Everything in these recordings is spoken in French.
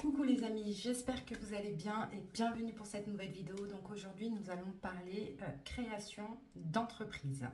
Coucou les amis, j'espère que vous allez bien et bienvenue pour cette nouvelle vidéo. Donc aujourd'hui nous allons parler création d'entreprise.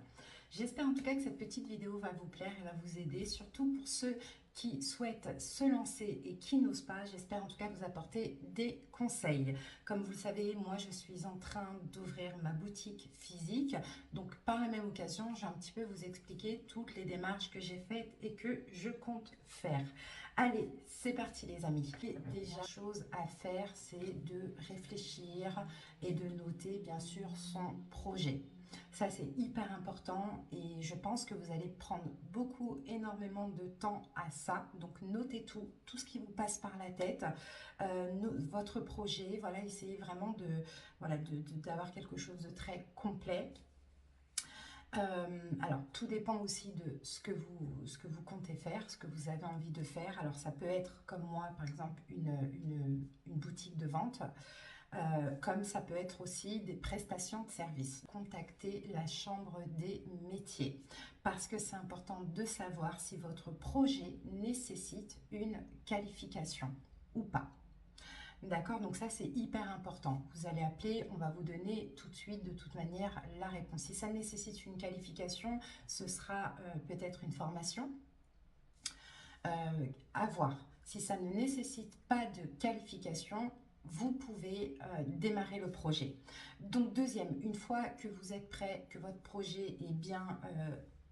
J'espère en tout cas que cette petite vidéo va vous plaire et va vous aider, surtout pour ceux qui souhaitent se lancer et qui n'osent pas. J'espère en tout cas vous apporter des conseils. Comme vous le savez, moi je suis en train d'ouvrir ma boutique physique. Donc par la même occasion, je vais un petit peu vous expliquer toutes les démarches que j'ai faites et que je compte faire. Allez, c'est parti les amis. Déjà, chose à faire, c'est de réfléchir et de noter bien sûr son projet. Ça, c'est hyper important et je pense que vous allez prendre énormément de temps à ça. Donc, notez tout ce qui vous passe par la tête, votre projet. Voilà, essayez vraiment d'avoir quelque chose de très complet. Alors, tout dépend aussi de ce que vous comptez faire, ce que vous avez envie de faire. Alors, ça peut être, comme moi, par exemple, une boutique de vente, comme ça peut être aussi des prestations de services. Contactez la chambre des métiers, parce que c'est important de savoir si votre projet nécessite une qualification ou pas. D'accord, donc ça c'est hyper important. Vous allez appeler, on va vous donner tout de suite de toute manière la réponse. Si ça nécessite une qualification, ce sera peut-être une formation à voir. Si ça ne nécessite pas de qualification, vous pouvez démarrer le projet. Donc deuxième, une fois que vous êtes prêt, que votre projet est bien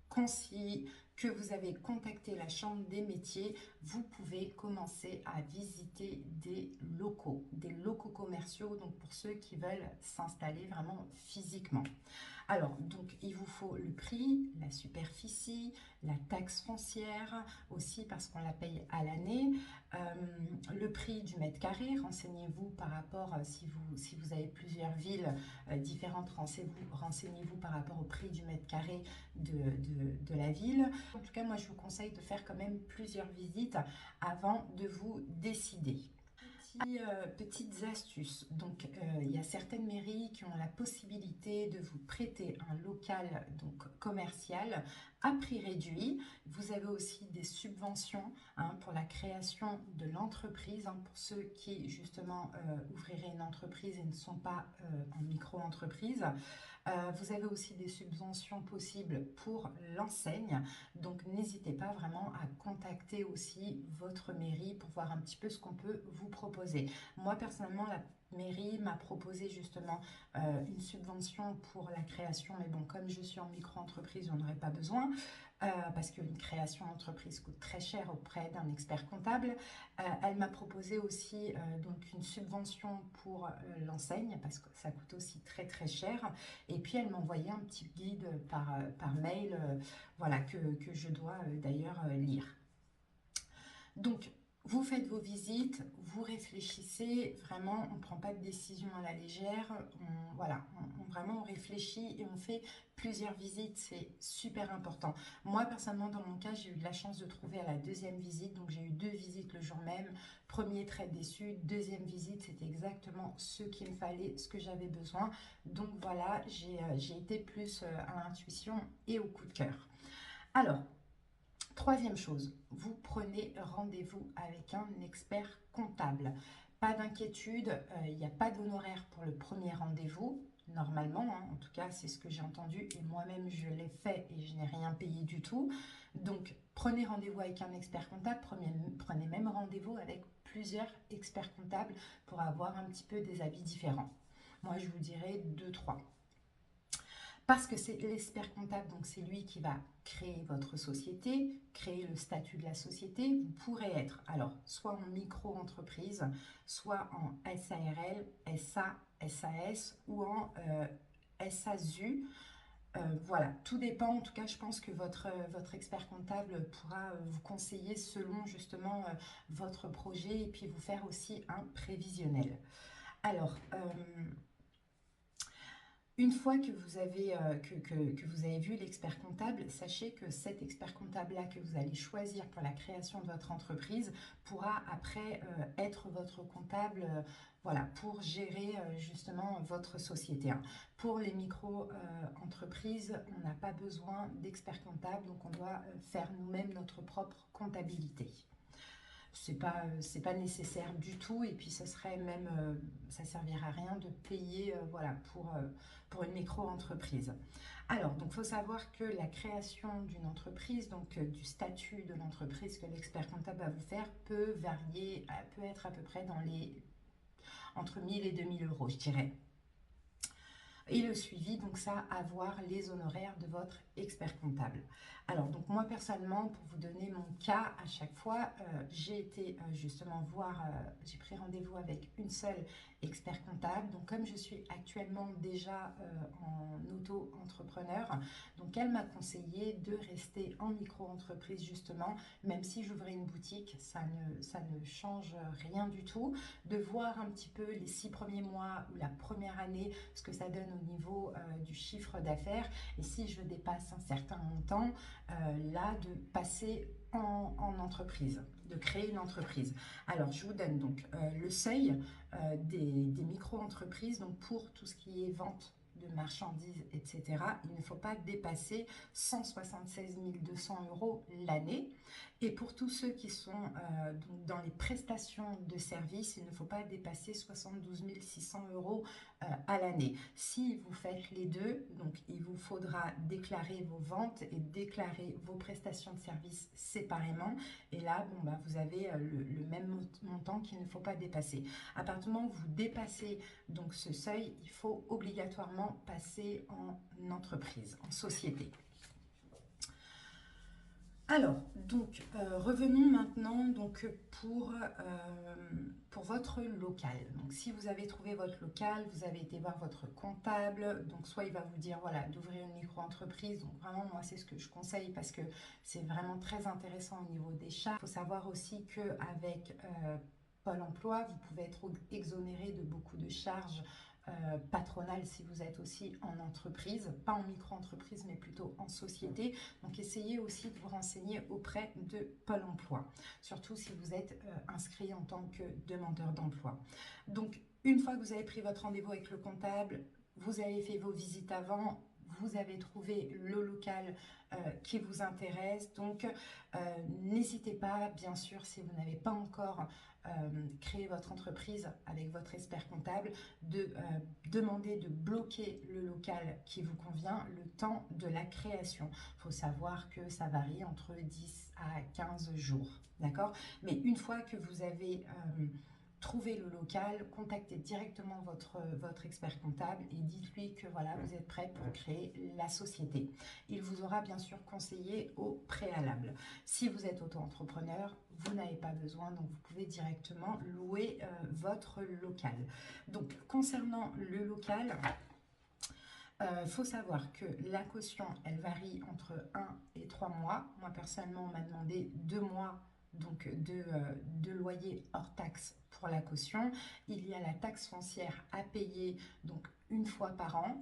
concis, que vous avez contacté la chambre des métiers, vous pouvez commencer à visiter des locaux commerciaux, donc pour ceux qui veulent s'installer vraiment physiquement. Alors, donc, il vous faut le prix, la superficie, la taxe foncière aussi parce qu'on la paye à l'année, le prix du mètre carré. Renseignez-vous par rapport, si vous avez plusieurs villes différentes, renseignez-vous par rapport au prix du mètre carré de la ville. En tout cas, moi, je vous conseille de faire quand même plusieurs visites avant de vous décider. Petites astuces. Donc, il y a certaines mairies qui ont la possibilité de vous prêter un local donc commercial à prix réduit. Vous avez aussi des subventions pour la création de l'entreprise, pour ceux qui justement ouvriraient une entreprise et ne sont pas en micro-entreprise. Vous avez aussi des subventions possibles pour l'enseigne, donc n'hésitez pas vraiment à contacter aussi votre mairie pour voir un petit peu ce qu'on peut vous proposer. Moi personnellement, la mairie m'a proposé justement une subvention pour la création, mais bon, comme je suis en micro-entreprise, j'en aurais pas besoin. Parce qu'une création d'entreprise coûte très cher auprès d'un expert comptable. Elle m'a proposé aussi donc une subvention pour l'enseigne parce que ça coûte aussi très très cher. Et puis elle m'a envoyé un petit guide par mail voilà, que je dois d'ailleurs lire. Donc, vous faites vos visites, vous réfléchissez, vraiment, on ne prend pas de décision à la légère, vraiment on réfléchit et on fait plusieurs visites, c'est super important. Moi, personnellement, dans mon cas, j'ai eu de la chance de trouver à la deuxième visite, donc j'ai eu 2 visites le jour même. Premier, très déçu, deuxième visite, c'était exactement ce qu'il me fallait, ce que j'avais besoin. Donc voilà, j'ai été plus à l'intuition et au coup de cœur. Alors, troisième chose, vous prenez rendez-vous avec un expert comptable. Pas d'inquiétude, il n'y a pas d'honoraire pour le premier rendez-vous, normalement, en tout cas c'est ce que j'ai entendu et moi-même je l'ai fait et je n'ai rien payé du tout. Donc prenez rendez-vous avec un expert comptable, prenez même rendez-vous avec plusieurs experts comptables pour avoir un petit peu des avis différents. Moi je vous dirais 2-3. Parce que c'est l'expert comptable, donc c'est lui qui va créer votre société, créer le statut de la société. Vous pourrez être alors soit en micro-entreprise, soit en SARL, SA, SAS ou en SASU. Voilà, tout dépend. En tout cas, je pense que votre expert comptable pourra vous conseiller selon justement votre projet et puis vous faire aussi un prévisionnel. Alors, une fois que vous avez, que vous avez vu l'expert comptable, sachez que cet expert comptable-là que vous allez choisir pour la création de votre entreprise pourra après être votre comptable voilà, pour gérer justement votre société. Pour les micro-entreprises, on n'a pas besoin d'expert comptable, donc on doit faire nous-mêmes notre propre comptabilité. c'est pas nécessaire du tout, et puis ce serait même, ça servira à rien de payer voilà, pour une micro-entreprise. Alors, donc, il faut savoir que la création d'une entreprise, donc du statut de l'entreprise que l'expert comptable va vous faire, peut varier, peut être à peu près entre 1000 et 2000 euros, je dirais. Et le suivi, donc ça, avoir les honoraires de votre expert comptable. Alors, donc moi personnellement, pour vous donner mon cas à chaque fois, j'ai été justement voir, j'ai pris rendez-vous avec une seule expert comptable. Donc comme je suis actuellement déjà en auto-entrepreneur, donc elle m'a conseillé de rester en micro-entreprise justement, même si j'ouvrais une boutique, ça ne change rien du tout, de voir un petit peu les 6 premiers mois ou la première année, ce que ça donne au niveau du chiffre d'affaires, et si je dépasse un certain montant, là de passer en entreprise, de créer une entreprise. Alors je vous donne donc le seuil des micro-entreprises, donc pour tout ce qui est vente de marchandises, etc., il ne faut pas dépasser 176 200 euros l'année. Et pour tous ceux qui sont donc dans les prestations de services, il ne faut pas dépasser 72 600 euros à l'année. Si vous faites les deux, donc il vous faudra déclarer vos ventes et déclarer vos prestations de services séparément. Et là, bon, bah, vous avez le même montant qu'il ne faut pas dépasser. À partir du moment où vous dépassez donc ce seuil, il faut obligatoirement passer en entreprise, en société. Alors, donc, revenons maintenant donc, pour votre local. Donc, si vous avez trouvé votre local, vous avez été voir votre comptable, donc soit il va vous dire voilà, d'ouvrir une micro-entreprise. Donc, vraiment, moi, c'est ce que je conseille parce que c'est vraiment très intéressant au niveau des charges. Il faut savoir aussi qu'avec Pôle emploi, vous pouvez être exonéré de beaucoup de charges patronales si vous êtes aussi en entreprise, pas en micro-entreprise mais plutôt en société. Donc essayez aussi de vous renseigner auprès de Pôle emploi, surtout si vous êtes inscrit en tant que demandeur d'emploi. Donc une fois que vous avez pris votre rendez-vous avec le comptable, vous avez fait vos visites avant, vous avez trouvé le local qui vous intéresse, donc n'hésitez pas, bien sûr, si vous n'avez pas encore créé votre entreprise avec votre expert comptable, de demander de bloquer le local qui vous convient le temps de la création. Il faut savoir que ça varie entre 10 à 15 jours, d'accord? Mais une fois que vous avez trouvé le local, contactez directement votre expert comptable et dites-lui que voilà, vous êtes prêt pour créer la société. Il vous aura bien sûr conseillé au préalable. Si vous êtes auto-entrepreneur, vous n'avez pas besoin, donc vous pouvez directement louer votre local. Donc concernant le local, faut savoir que la caution, elle varie entre 1 et 3 mois. Moi, personnellement, on m'a demandé 2 mois donc de loyer hors taxe pour la caution. Il y a la taxe foncière à payer donc une fois par an.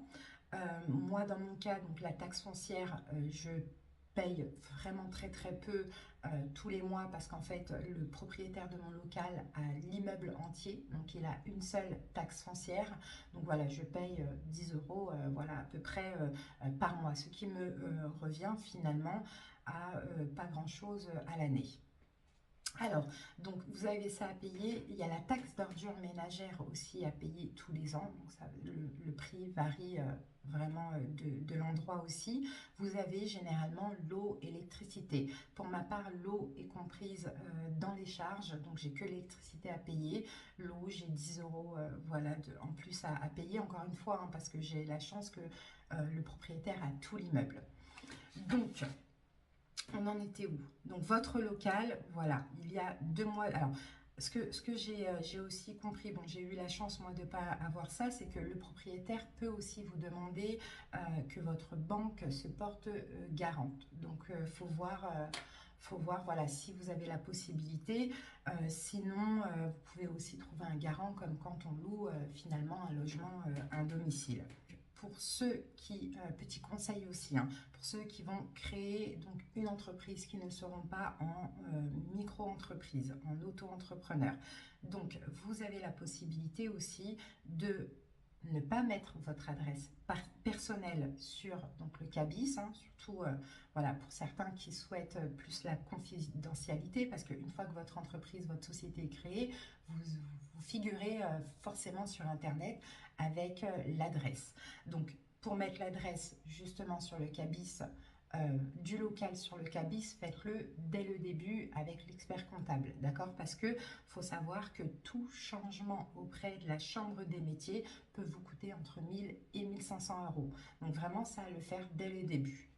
Moi, dans mon cas, donc la taxe foncière, je paye vraiment très très peu tous les mois parce qu'en fait le propriétaire de mon local a l'immeuble entier, donc il a une seule taxe foncière, donc voilà, je paye 10 euros voilà, à peu près par mois, ce qui me revient finalement à pas grand chose à l'année. Alors, donc vous avez ça à payer. Il y a la taxe d'ordure ménagère aussi à payer tous les ans. Donc ça, le prix varie vraiment de l'endroit aussi. Vous avez généralement l'eau et l'électricité. Pour ma part, l'eau est comprise dans les charges. Donc j'ai que l'électricité à payer. L'eau, j'ai 10 euros voilà, en plus à payer. Encore une fois, hein, parce que j'ai la chance que le propriétaire a tout l'immeuble. Donc, on en était où? Donc votre local, voilà, il y a 2 mois. Alors, ce que j'ai aussi compris, bon, j'ai eu la chance moi de ne pas avoir ça, c'est que le propriétaire peut aussi vous demander que votre banque se porte garante. Donc, faut voir voilà, si vous avez la possibilité. Sinon, vous pouvez aussi trouver un garant comme quand on loue finalement un logement, un domicile. Pour ceux qui, petit conseil aussi, hein, pour ceux qui vont créer donc une entreprise qui ne seront pas en micro-entreprise, en auto-entrepreneur. Donc, vous avez la possibilité aussi de ne pas mettre votre adresse personnelle sur donc, le CABIS, hein, surtout voilà, pour certains qui souhaitent plus la confidentialité, parce qu'une fois que votre entreprise, votre société est créée, vous figurez forcément sur Internet avec l'adresse. Donc, pour mettre l'adresse justement sur le CABIS, du local sur le CABIS, faites-le dès le début avec l'expert comptable, d'accord? Parce que faut savoir que tout changement auprès de la Chambre des métiers peut vous coûter entre 1000 et 1500 euros. Donc vraiment, ça à le faire dès le début.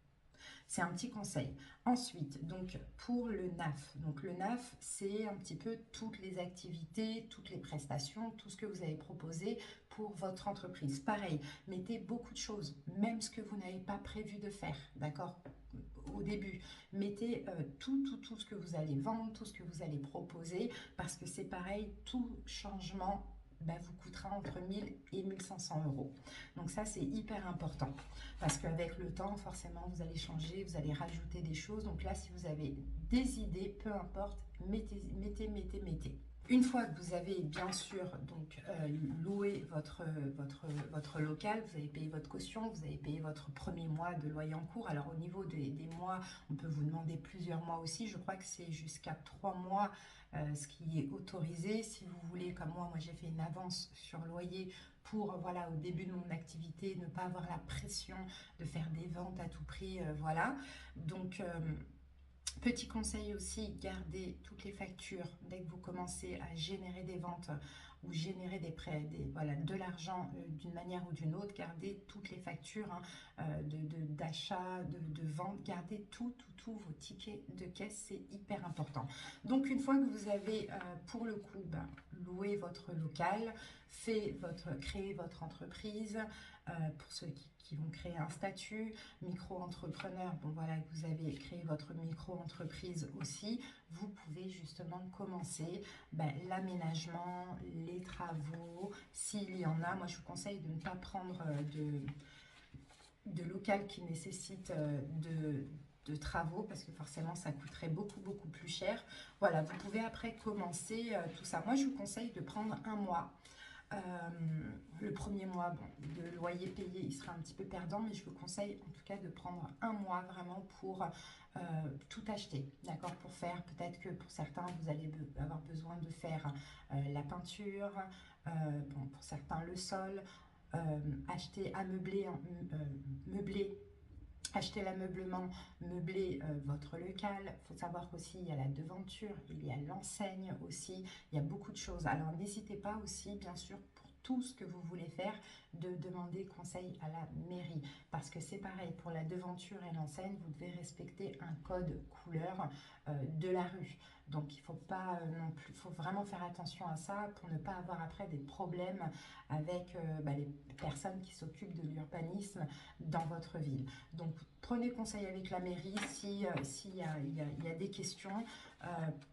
C'est un petit conseil. Ensuite, donc pour le NAF. Donc le NAF, c'est un petit peu toutes les activités, toutes les prestations, tout ce que vous avez proposé pour votre entreprise. Pareil, mettez beaucoup de choses, même ce que vous n'avez pas prévu de faire, d'accord? Au début, mettez tout ce que vous allez vendre, tout ce que vous allez proposer, parce que c'est pareil, tout changement vous coûtera entre 1000 et 1500 euros. Donc ça, c'est hyper important parce qu'avec le temps, forcément, vous allez changer, vous allez rajouter des choses. Donc là, si vous avez des idées, peu importe, mettez. Une fois que vous avez bien sûr donc loué votre local, vous avez payé votre caution, vous avez payé votre premier mois de loyer en cours. Alors au niveau des mois, on peut vous demander plusieurs mois aussi. Je crois que c'est jusqu'à 3 mois ce qui est autorisé. Si vous voulez, comme moi j'ai fait une avance sur loyer pour voilà au début de mon activité, ne pas avoir la pression de faire des ventes à tout prix, voilà. Donc petit conseil aussi, gardez toutes les factures dès que vous commencez à générer des ventes ou générer des prêts, voilà, de l'argent d'une manière ou d'une autre. Gardez toutes les factures hein, d'achat, de vente. Gardez tous vos tickets de caisse, c'est hyper important. Donc une fois que vous avez pour le coup loué votre local, créé votre entreprise, pour ceux qui vont créer un statut, micro-entrepreneur, bon voilà, vous avez créé votre micro-entreprise aussi, vous pouvez justement commencer l'aménagement, les travaux, s'il y en a. Moi je vous conseille de ne pas prendre de local qui nécessite de travaux parce que forcément ça coûterait beaucoup plus cher. Voilà, vous pouvez après commencer tout ça. Moi je vous conseille de prendre un mois. Le premier mois, bon, le loyer payé, il sera un petit peu perdant, mais je vous conseille en tout cas de prendre un mois vraiment pour tout acheter, d'accord? Pour faire, peut-être que pour certains, vous allez avoir besoin de faire la peinture, bon, pour certains le sol, acheter, meubler. Acheter l'ameublement, meubler votre local. Il faut savoir qu'aussi il y a la devanture, il y a l'enseigne aussi, il y a beaucoup de choses. Alors n'hésitez pas aussi, bien sûr, pour tout ce que vous voulez faire, de demander conseil à la mairie. Parce que c'est pareil, pour la devanture et l'enseigne, vous devez respecter un code couleur de la rue. Donc il ne faut pas non plus, faut vraiment faire attention à ça pour ne pas avoir après des problèmes avec les personnes qui s'occupent de l'urbanisme dans votre ville. Donc prenez conseil avec la mairie s'il y a des questions,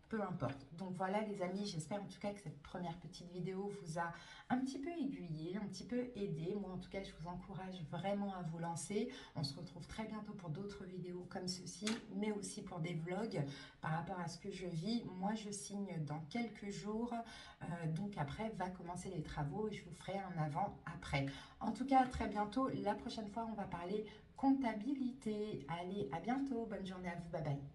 peu importe. Donc voilà les amis, j'espère en tout cas que cette première petite vidéo vous a un petit peu aiguillé, un petit peu aidé. Moi en tout cas je vous encourage vraiment à vous lancer. On se retrouve très bientôt pour d'autres vidéos comme ceci, mais aussi pour des vlogs par rapport à ce que je vis. Moi je signe dans quelques jours, donc après va commencer les travaux et je vous ferai un avant-après. En tout cas à très bientôt. La prochaine fois on va parler comptabilité. Allez, à bientôt. Bonne journée à vous. Bye bye.